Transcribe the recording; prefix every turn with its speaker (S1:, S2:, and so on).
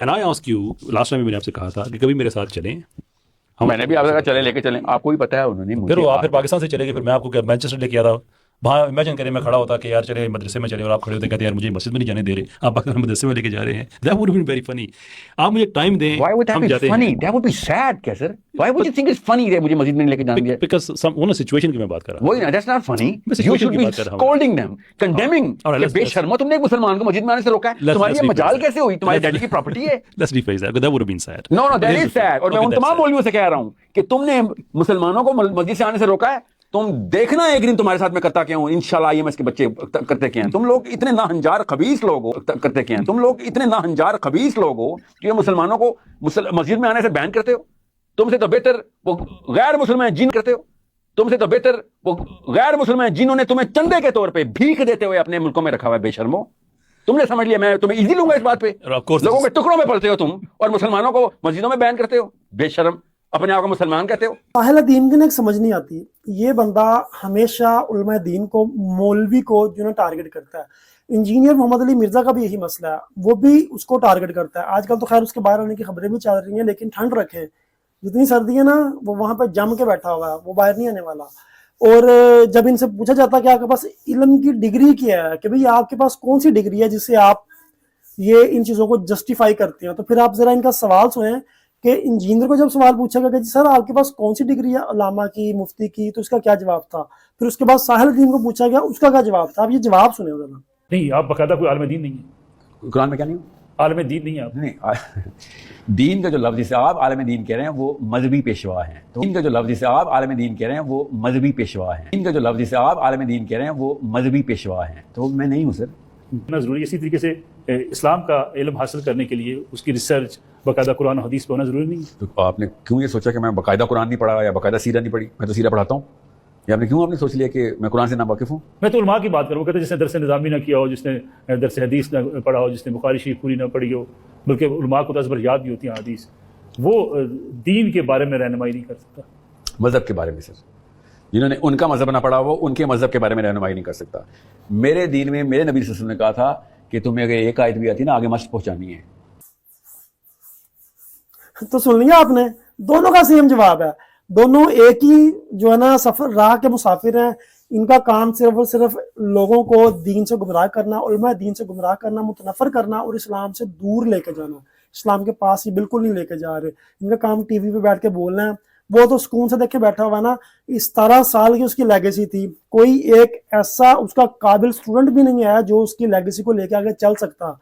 S1: And I ask you, last time मैंने आपसे कहा था कि कभी मेरे साथ चलें,
S2: मैंने भी आपसे कहा चले लेके चलें, आपको भी पता है उन्होंने
S1: फिर
S2: मुझे
S1: वो आप फिर पाकिस्तान से चले गए, फिर मैं आपको मैनचेस्टर लेके आ रहा हूँ। वहाँ इमेजिन करें मैं खड़ा होता कि यार चले मदरसे में चले, और आप खड़े होते कहते यार मुझे मस्जिद में नहीं जाने दे रहे, आप पाकिस्तान मदरसे में लेके जा रहे हैं। That would be very funny. आप मुझे टाइम दें,
S2: Why would that
S1: हम
S2: be
S1: जाते
S2: funny?
S1: हैं।
S2: That would be sad, क्या sir? Why would you think it's funny that मुझे मस्जिद में नहीं लेके जाने दिया?
S1: बिकॉज वो ना सिचुएशन की मैं बात कर रहा हूँ।
S2: वही ना, that's not funny.
S1: मैं
S2: You
S1: सिचुएशन
S2: should
S1: की
S2: be
S1: बात कर रहा हूँ।
S2: scolding them, condemning
S1: Alright,
S2: कि
S1: let's-
S2: बेशर्मो तुमने एक मुसलमान को मस्जिद में आने से रोका है,
S1: let's-
S2: तुम्हारी
S1: let's
S2: ये
S1: rephrase
S2: मजाल
S1: that.
S2: कैसे हुई, तुम्हारे डैडी की प्रॉपर्टी है?
S1: Let's rephrase that, that would have been sad.
S2: No, that
S1: It
S2: is sad. और मैं
S1: Okay,
S2: उन
S1: that's
S2: तमाम
S1: sad.
S2: मौलवियों से कह रहा हूँ कि तुमने मुसलमानों को मस्जिद से आने से रोका है, तुम देखना एक दिन तुम्हारे साथ में करता क्या हूँ, इंशाल्लाह IMS के बच्चे करते क्या हैं। तुम लोग इतने नाहंजार खबीस लोग हो, करते क्या हैं। तुम लोग इतने नाहंजार खबीस लोग हो कि मुसलमानों को मस्जिद में आने से बैन करते हो। तुमसे तो बेहतर वो गैर मुसलमान जिन करते हो। तुमसे तो बेहतर वो गैर मुसलमान जिन्होंने तुम्हें चंदे के तौर पे भीख देते हुए अपने मुल्कों में रखा हुआ है। बेशर्मो, तुमने समझ लिया मैं तुम्हें इजी लूंगा इस बात पे।
S1: Of course,
S2: लोगों के टुकड़ों में पलते हो तुम और मुसलमानों को मस्जिदों में बैन करते हो। बेशर्म, अपने आप को मुसलमान कहते हो।
S3: साहिल दीन की ना एक समझ नहीं आती, ये बंदा हमेशा उलमा दीन को, मौलवी को जो ना टारगेट करता है। इंजीनियर मोहम्मद अली मिर्जा का भी यही मसला है, वो भी उसको टारगेट करता है। आजकल तो खैर उसके बाहर आने की खबरें भी चल रही हैं, लेकिन ठंड रखे, जितनी सर्दी है ना वो वहां पर जम के बैठा हुआ है, वो बाहर नहीं आने वाला। और जब इनसे पूछा जाता है कि आपके पास इल्म की डिग्री क्या है, कि भाई आपके पास कौन सी डिग्री है जिससे आप ये इन चीजों को जस्टिफाई करते हैं, तो फिर आप जरा इनका सवाल सुने कि इंजीनियर को जब सवाल पूछा गया कि सर आपके पास कौन सी डिग्री है उलामा की, मुफ्ती की, तो इसका क्या जवाब था। फिर उसके बाद साहिल दीन को पूछा गया, उसका क्या जवाब था। आप ये जवाब सुने जरा।
S4: नहीं, आप बाकायदा कोई आलिम दीन नहीं है।
S2: कुरान में क्या नहीं हो?
S4: आलिम दीन नहीं है आप।
S2: नहीं, दीन का जो लफ्ज़ जिसे आप आलिम दीन कह रहे हैं वो मजहबी पेशवा हैं। दीन का जो लफ्ज़ जिसे आप आलिम दीन कह रहे हैं वो मजहबी पेशवा हैं। दीन का जो लफ्ज़ जिसे आप आलिम दीन कह रहे हैं वो मजहबी पेशवा हैं। तो मैं नहीं हूँ सर।
S4: इतना ज़रूरी इसी तरीके से इस्लाम का इल्म हासिल करने के लिए उसकी रिसर्च बाकायदा कुरान और हदीस पे होना ज़रूरी नहीं है।
S2: तो आपने क्यों ये सोचा कि मैं बाकायदा कुरान नहीं पढ़ा या बाकायदा सीरा नहीं पढ़ी? मैं तो सीरा पढ़ाता हूँ। या आपने क्यों सोच लिया कि मैं कुरान से ना वाकिफ़ हूँ?
S4: मैं तो उलमा की बात करूँ, कहते हैं जिसने दरस निज़ामी ना किया हो, जिसने दरस हदीस ना पढ़ा हो, जिसने बुखारी शरीफ पूरी ना पढ़ी हो, बल्कि उलमा को तज़बर याद भी होती है हदीस, वो दीन के बारे में रहनुमाई नहीं कर सकता।
S2: मज़हब के बारे में सर, जिन्होंने उनका मज़हब ना पढ़ा वो उनके मज़हब के बारे में रहनुमाई नहीं कर सकता। मेरे दीन में मेरे नबी सल्लल्लाहु अलैहि वसल्लम ने कहा था कि तुम्हें अगर एक आयत भी आती ना आगे मस्त पहुँचानी है।
S3: तो सुन लिया आपने, दोनों का सेम जवाब है। दोनों एक ही जो है ना सफर राह के मुसाफिर हैं। इनका काम सिर्फ और सिर्फ लोगों को दीन से गुमराह करना, उलमा दीन से गुमराह करना, मुतनफर करना और इस्लाम से दूर लेके जाना। इस्लाम के पास ही बिल्कुल नहीं लेके जा रहे। इनका काम टीवी पे बैठ के बोलना है। वो तो सुकून से देखे बैठा हुआ ना। इस 17 साल की उसकी लेगेसी थी, कोई एक ऐसा उसका काबिल स्टूडेंट भी नहीं आया जो उसकी लेगेसी को लेके आगे चल सकता।